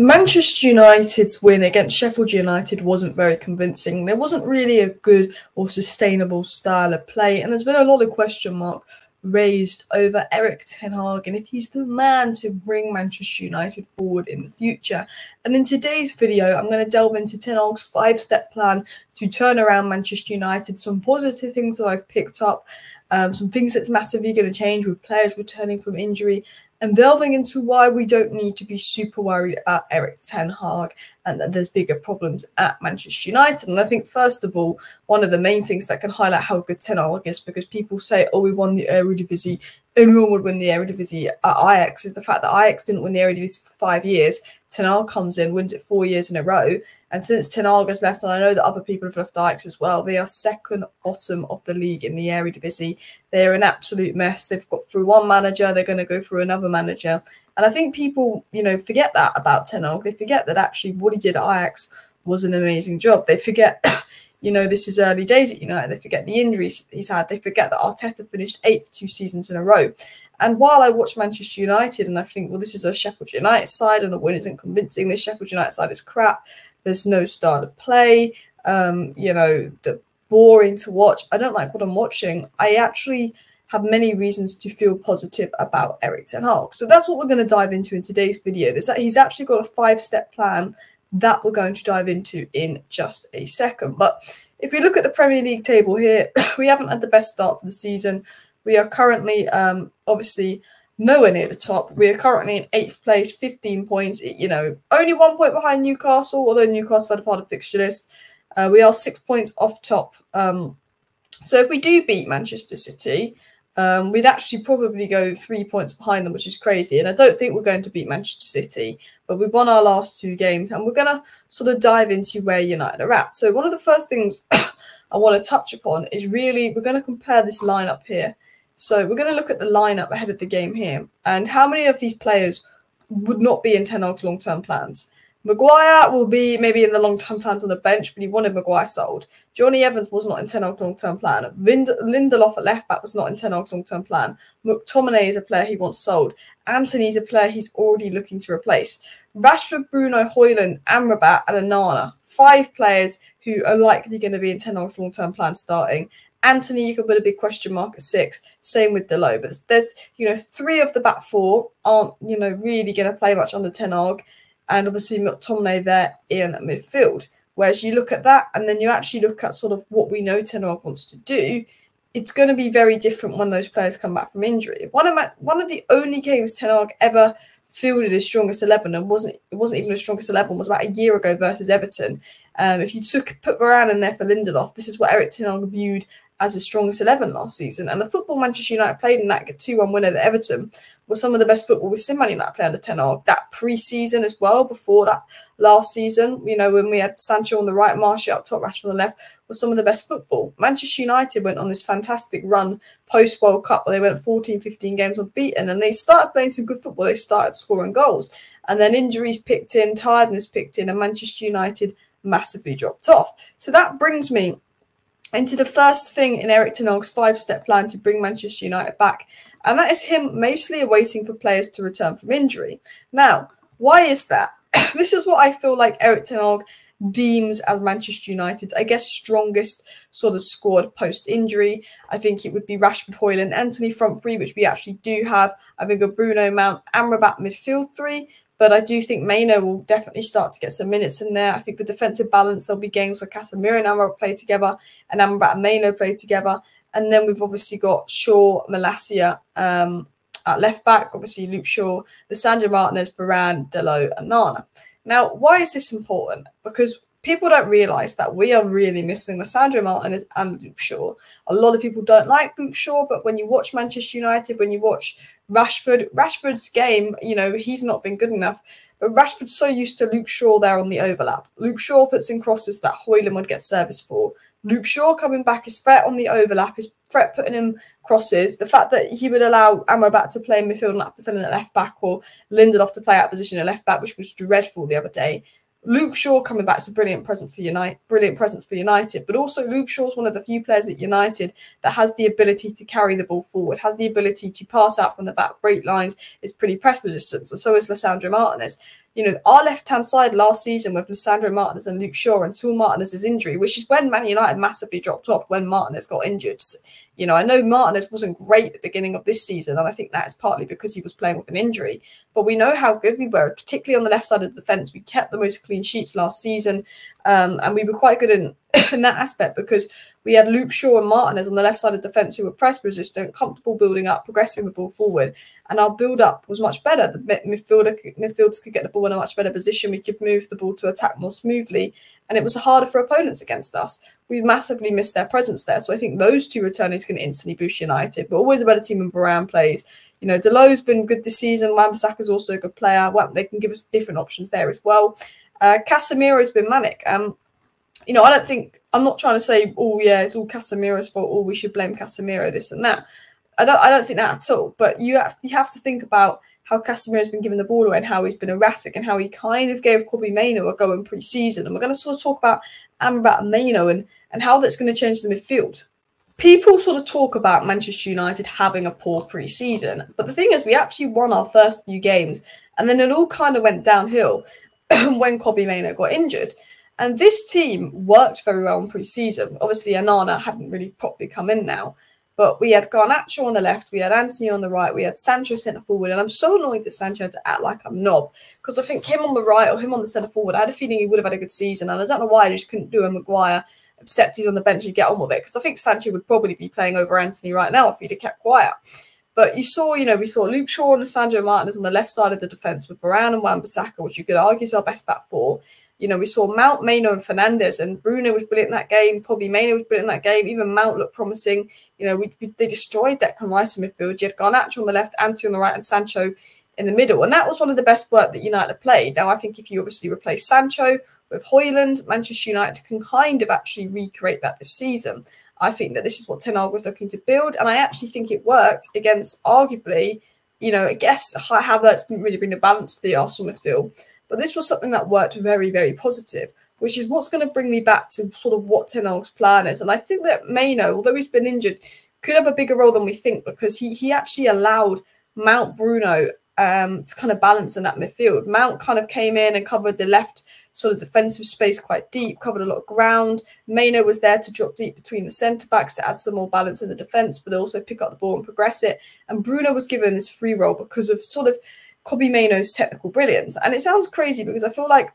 Manchester United's win against Sheffield United wasn't very convincing. There wasn't really a good or sustainable style of play, and there's been a lot of question mark raised over Erik Ten Hag and if he's the man to bring Manchester United forward in the future. And in today's video, I'm going to delve into Ten Hag's 5-step plan to turn around Manchester United, some positive things that I've picked up, some things that's massively going to change with players returning from injury, and delving into why we don't need to be super worried about Erik Ten Hag and that there's bigger problems at Manchester United. And I think, first of all, one of the main things that can highlight how good Ten Hag is, because people say, oh, we won the Eredivisie, anyone would win the Eredivisie at Ajax, is the fact that Ajax didn't win the Eredivisie for 5 years. Ten Hag comes in, wins it 4 years in a row. And since Ten Hag has left, and I know that other people have left Ajax as well, they are second bottom of the league in the Eredivisie. They're an absolute mess. They've got through one manager. They're going to go through another manager. And I think people, forget that about Ten Hag. They forget that actually what he did at Ajax was an amazing job. They forget, this is early days at United. They forget the injuries he's had. They forget that Arteta finished 8th 2 seasons in a row. And while I watch Manchester United and I think, well, this is a Sheffield United side and the win isn't convincing, this Sheffield United side is crap. There's no style of play. The boring to watch. I don't like what I'm watching. I actually have many reasons to feel positive about Erik Ten Hag. So that's what we're going to dive into in today's video. He's actually got a 5-step plan that we're going to dive into in just a second. But if we look at the Premier League table here, we haven't had the best start to the season. We are currently, obviously, nowhere near the top. We are currently in 8th place, 15 points. Only 1 point behind Newcastle, although Newcastle had a part of fixture list. We are 6 points off top. So if we do beat Manchester City, we'd actually probably go 3 points behind them, which is crazy. And I don't think we're going to beat Manchester City, but we've won our last 2 games, and we're going to sort of dive into where United are at. So one of the first things I want to touch upon is really we're going to compare this lineup here. So we're going to look at the lineup ahead of the game here and how many of these players would not be in Ten Hag's long-term plans. Maguire will be maybe in the long-term plans on the bench, but he wanted Maguire sold. Johnny Evans was not in Ten Hag's long-term plan. Lindelof at left-back was not in Ten Hag's long-term plan. McTominay is a player he wants sold. Anthony is a player he's already looking to replace. Rashford, Bruno, Højlund, Amrabat and Onana. 5 players who are likely going to be in Ten Hag's long-term plan starting. Anthony, you can put a big question mark at 6. Same with Deadwood. But there's, 3 of the back 4 aren't, really going to play much under Ten Hag. And obviously McTominay there in midfield. Whereas you look at that and then you actually look at sort of what we know Ten Hag wants to do, it's going to be very different when those players come back from injury. One of the only games Ten Hag ever fielded his strongest 11, and it wasn't even his strongest 11, was about a year ago versus Everton. If you put Varane in there for Lindelof, this is what Erik Ten Hag viewed as his strongest 11 last season. And the football Manchester United played in that 2-1 win over Everton was some of the best football we've seen Man United play under Ten Hag. That pre-season as well, before that last season, when we had Sancho on the right, Martial up top, Rashford on the left, was some of the best football. Manchester United went on this fantastic run post-World Cup where they went 14, 15 games unbeaten, and they started playing some good football. They started scoring goals. And then injuries picked in, tiredness picked in, and Manchester United massively dropped off. So that brings me into the first thing in Erik Ten Hag's 5-step plan to bring Manchester United back. And that is him mostly waiting for players to return from injury. Now, why is that? This is what I feel like Erik Ten Hag deems as Manchester United's, I guess, strongest sort of squad post-injury. I think it would be Rashford, Højlund, Anthony front 3, which we actually do have. I think a Bruno, Mount, Amrabat midfield 3. But I do think Maino will definitely start to get some minutes in there. I think the defensive balance, there'll be games where Casemiro and Amrabat play together and Amrabat and Maino play together. And then we've obviously got Shaw, Malacia at left back, obviously Luke Shaw, Lisandro Martinez, Varane, Delo and Nana. Now, why is this important? Because people don't realise that we are really missing Lisandro Martinez and Luke Shaw. A lot of people don't like Luke Shaw, but when you watch Manchester United, when you watch Rashford's game, he's not been good enough. But Rashford's so used to Luke Shaw there on the overlap. Luke Shaw puts in crosses that Højlund would get service for. Luke Shaw coming back is threat on the overlap, is threat putting in crosses. The fact that he would allow Amrabat to play in midfield and defending at left back, or Lindelof to play out position at left back, which was dreadful the other day. Luke Shaw coming back is a brilliant presence for United, but also Luke Shaw's one of the few players at United that has the ability to carry the ball forward, has the ability to pass out from the back, break lines, is pretty press resistant. So is Lisandro Martinez. You know, our left-hand side last season with Lisandro Martinez and Luke Shaw until Martinez's injury, which is when Man United massively dropped off when Martinez got injured. You know, I know Martinez wasn't great at the beginning of this season, and I think that is partly because he was playing with an injury. But we know how good we were, particularly on the left side of the defence. We kept the most clean sheets last season, and we were quite good in that aspect because we had Luke Shaw and Martinez on the left side of defence who were press resistant, comfortable building up, progressing the ball forward. And our build-up was much better. The midfielders could get the ball in a much better position. We could move the ball to attack more smoothly. And it was harder for opponents against us. We massively missed their presence there. So I think those two returning can instantly boost United. But always a better team when Varane plays. You know, Delos's been good this season. Wan-Bissaka's also a good player. Well, they can give us different options there as well. Casemiro's been manic. You know, I'm not trying to say, oh, yeah, it's all Casemiro's fault, or we should blame Casemiro, this and that. I don't think that at all. But you have to think about how Casemiro's been given the ball away and how he's been erratic and how he kind of gave Kobbie Mainoo a go in pre-season. And we're going to sort of talk about Amrabat and Mainoo and how that's going to change the midfield. People sort of talk about Manchester United having a poor pre-season. But the thing is, we actually won our first few games. And then it all kind of went downhill when Kobbie Mainoo got injured. And this team worked very well in pre-season. Obviously, Onana hadn't really properly come in now. But we had Garnacho on the left, we had Anthony on the right, we had Sancho centre forward. And I'm so annoyed that Sancho had to act like a knob. Because I think him on the right or him on the centre forward, I had a feeling he would have had a good season. And I don't know why I just couldn't do a Maguire, except he's on the bench and get on with it. Because I think Sancho would probably be playing over Anthony right now if he'd have kept quiet. But you saw, you know, we saw Luke Shaw and Lisandro Martinez on the left side of the defence with Varane and Wan-Bissaka, which you could argue is our best back four. You know, we saw Mount, Mainoo and Fernandes, and Bruno was brilliant in that game. Kobbie Mainoo was brilliant in that game. Even Mount looked promising. You know, they destroyed Declan Rice in midfield. You had Garnacho on the left, Ante on the right, and Sancho in the middle. And that was one of the best work that United played. Now, I think if you obviously replace Sancho with Højlund, Manchester United can kind of actually recreate that this season. I think that this is what Ten Hag was looking to build. And I actually think it worked against, arguably, you know, I guess Havertz didn't really bring the balance to the Arsenal midfield. But this was something that worked very, very positive, which is what's going to bring me back to sort of what Ten Hag's plan is. And I think that Mainoo, although he's been injured, could have a bigger role than we think because he actually allowed Mount, Bruno to kind of balance in that midfield. Mount kind of came in and covered the left sort of defensive space quite deep, covered a lot of ground. Mainoo was there to drop deep between the centre-backs to add some more balance in the defence, but also pick up the ball and progress it. And Bruno was given this free role because of sort of Kobbie Mainoo's technical brilliance. And it sounds crazy because I feel like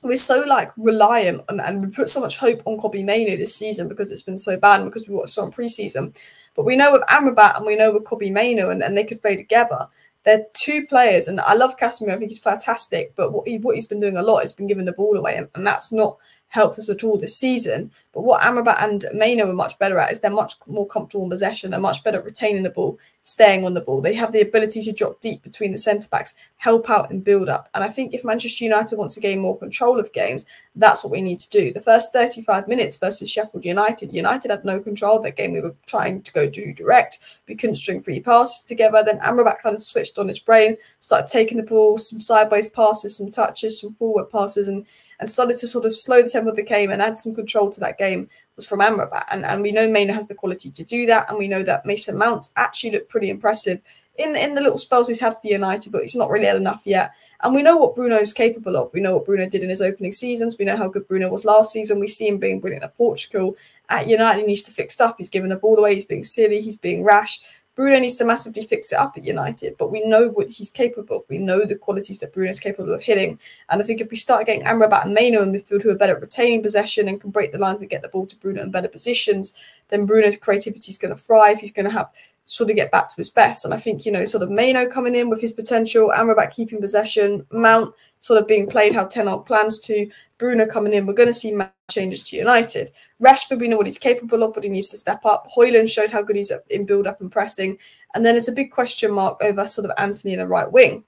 we're so like reliant and we put so much hope on Kobbie Mainoo this season because it's been so bad and because we watched so on pre-season. But we know with Amrabat and we know with Kobbie Mainoo and they could play together. They're two players, and I love Casemiro. I think he's fantastic. But what he's been doing a lot is been giving the ball away, and that's not helped us at all this season. But what Amrabat and Mainoo are much better at is they're much more comfortable in possession. They're much better at retaining the ball, staying on the ball. They have the ability to drop deep between the centre-backs, help out and build up. And I think if Manchester United wants to gain more control of games, that's what we need to do. The first 35 minutes versus Sheffield United, United had no control of that game. We were trying to go do direct. We couldn't string 3 passes together. Then Amrabat kind of switched on his brain, started taking the ball, some sideways passes, some touches, some forward passes, and started to sort of slow the tempo of the game and add some control to that game was from Amrabat. And we know Mainoo has the quality to do that. And we know that Mason Mount actually looked pretty impressive in the little spells he's had for United, but he's not really had enough yet. And we know what Bruno's capable of. We know what Bruno did in his opening seasons. We know how good Bruno was last season. We see him being brilliant at Portugal. At United, he needs to fix it up. He's giving the ball away. He's being silly. He's being rash. Bruno needs to massively fix it up at United, but we know what he's capable of. We know the qualities that Bruno's capable of hitting. And I think if we start getting Amrabat and Mainoo in midfield who are better at retaining possession and can break the lines and get the ball to Bruno in better positions, then Bruno's creativity is going to thrive. He's going to have sort of get back to his best. And I think, you know, sort of Mainoo coming in with his potential, Amrabat keeping possession, Mount sort of being played how Ten Hag plans to, Bruno coming in, we're going to see changes to United. Rashford, we know what he's capable of, but he needs to step up. Højlund showed how good he's in build-up and pressing. And then it's a big question mark over sort of Anthony in the right wing,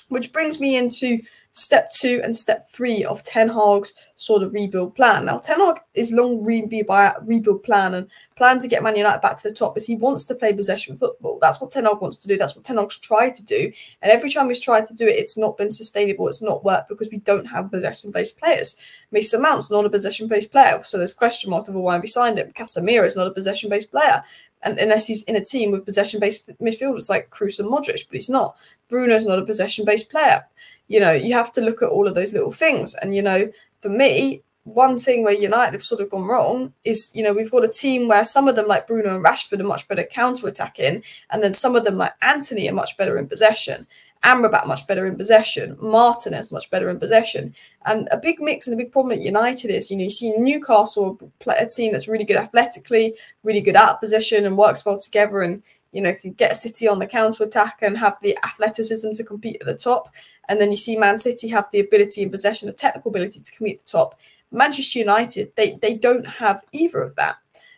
which brings me into step 2 and step 3 of Ten Hag's sort of rebuild plan. Now, Ten Hag is long rebuild plan and plan to get Man United back to the top is he wants to play possession football. That's what Ten Hag wants to do. That's what Ten Hag's tried to do. And every time he's tried to do it, it's not been sustainable. It's not worked because we don't have possession-based players. Mason Mount's not a possession-based player, so there's question marks over why we signed him. Casemiro is not a possession-based player, and unless he's in a team with possession-based midfielders like Kroos and Modric, but he's not. Bruno's not a possession-based player. You know, you have to look at all of those little things. And, you know, for me, one thing where United have sort of gone wrong is, you know, we've got a team where some of them like Bruno and Rashford are much better counter-attacking, and then some of them like Antony are much better in possession. Amrabat much better in possession. Martinez much better in possession. And a big mix and a big problem at United is, you know, you see Newcastle, a team that's really good athletically, really good out of position and works well together and, you know, can get City on the counter-attack and have the athleticism to compete at the top. And then you see Man City have the ability in possession, the technical ability to compete at the top. Manchester United, they don't have either of that.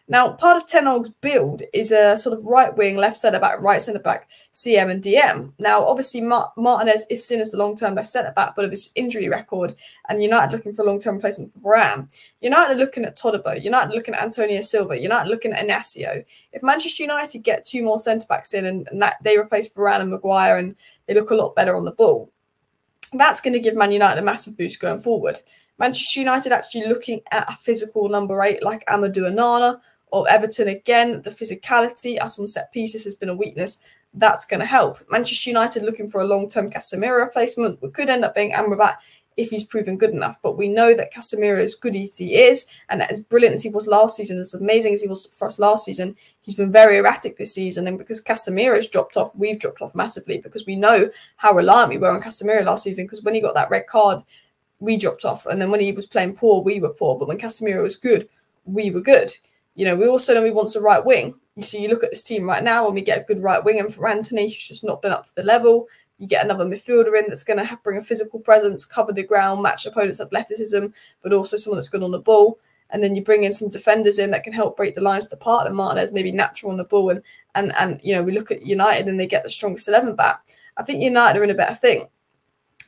Now, part of Ten Hag's build is a sort of right wing, left centre back, right centre back, CM and DM. Now, obviously, Martinez is seen as the long-term left centre back, but of his injury record, and United looking for a long-term replacement for Varane. United are looking at Todibo. United are looking at Antonio Silva. United are looking at Inacio. If Manchester United get 2 more centre backs in and that they replace Varane and Maguire and they look a lot better on the ball, that's going to give Man United a massive boost going forward. Manchester United actually looking at a physical number 8 like Amadou Onana, or Everton again, the physicality, us on set pieces has been a weakness. That's going to help. Manchester United looking for a long-term Casemiro replacement. We could end up being Amrabat if he's proven good enough. But we know that Casemiro, as good as he is, and as brilliant as he was last season, as amazing as he was for us last season, he's been very erratic this season. And because Casemiro's dropped off, we've dropped off massively because we know how reliant we were on Casemiro last season because when he got that red card, we dropped off. And then when he was playing poor, we were poor. But when Casemiro was good, we were good. You know, we also know he wants a right wing. You see, you look at this team right now, and we get a good right wing in for Antony, who's just not been up to the level. You get another midfielder in that's going to bring a physical presence, cover the ground, match opponents' athleticism, but also someone that's good on the ball. And then you bring in some defenders in that can help break the lines apart. And Martinez maybe natural on the ball. And you know, we look at United and they get the strongest 11 back. I think United are in a better thing.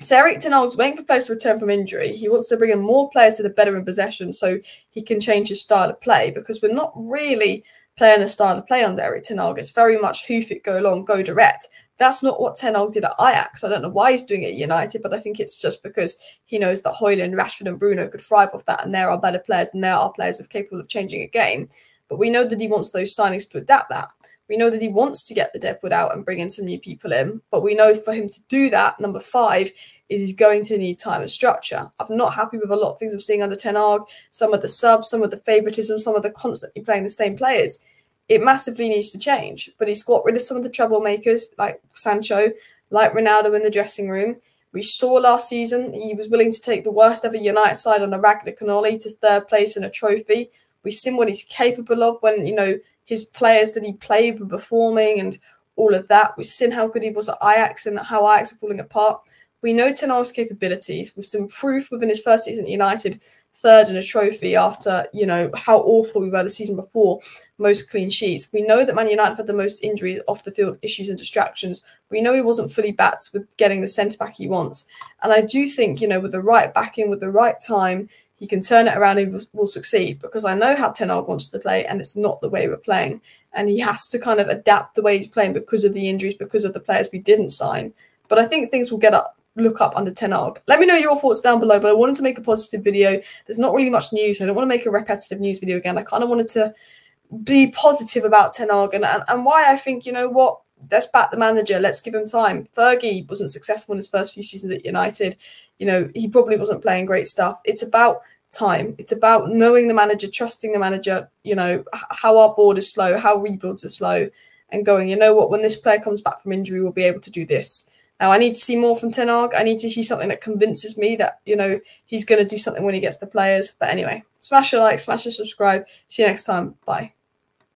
So Erik Ten Hag's waiting for players to return from injury. He wants to bring in more players that are better in possession so he can change his style of play because we're not really playing a style of play under Erik Ten Hag. It's very much hoof it, go long, go direct. That's not what Ten Hag did at Ajax. I don't know why he's doing it at United, but I think it's just because he knows that Højlund, Rashford and Bruno could thrive off that and there are better players and there are players that are capable of changing a game. But we know that he wants those signings to adapt that. We know that he wants to get the Deadwood out and bring in some new people in. But we know for him to do that, number 5, is he's going to need time and structure. I'm not happy with a lot of things I'm seeing under Ten Hag. Some of the subs, some of the favouritism, some of the constantly playing the same players. It massively needs to change. But he's got rid of some of the troublemakers like Sancho, like Ronaldo in the dressing room. We saw last season he was willing to take the worst ever United side on a Ragnar Cannoli to 3rd place in a trophy. We've seen what he's capable of when, you know, his players that he played were performing and all of that. We've seen how good he was at Ajax and how Ajax are falling apart. We know Ten Hag's capabilities. We've some proof within his first season at United, 3rd in a trophy after, you know, how awful we were the season before, most clean sheets. We know that Man United had the most injuries, off the field issues and distractions. We know he wasn't fully backed with getting the centre-back he wants. And I do think, you know, with the right backing, with the right time, he can turn it around and will succeed because I know how Ten Hag wants to play and it's not the way we're playing. And he has to kind of adapt the way he's playing because of the injuries, because of the players we didn't sign. But I think things will look up under Ten Hag. Let me know your thoughts down below, but I wanted to make a positive video. There's not really much news. I don't want to make a repetitive news video again. I kind of wanted to be positive about Ten Hag and why I think, you know what, let's back the manager. Let's give him time. Fergie wasn't successful in his first few seasons at United. You know, he probably wasn't playing great stuff. It's about time. It's about knowing the manager, trusting the manager, you know, how our board is slow, how rebuilds are slow, and going, you know what, when this player comes back from injury, we'll be able to do this. Now, I need to see more from Ten Hag. I need to see something that convinces me that, you know, he's going to do something when he gets the players. But anyway, smash a like, smash a subscribe. See you next time. Bye.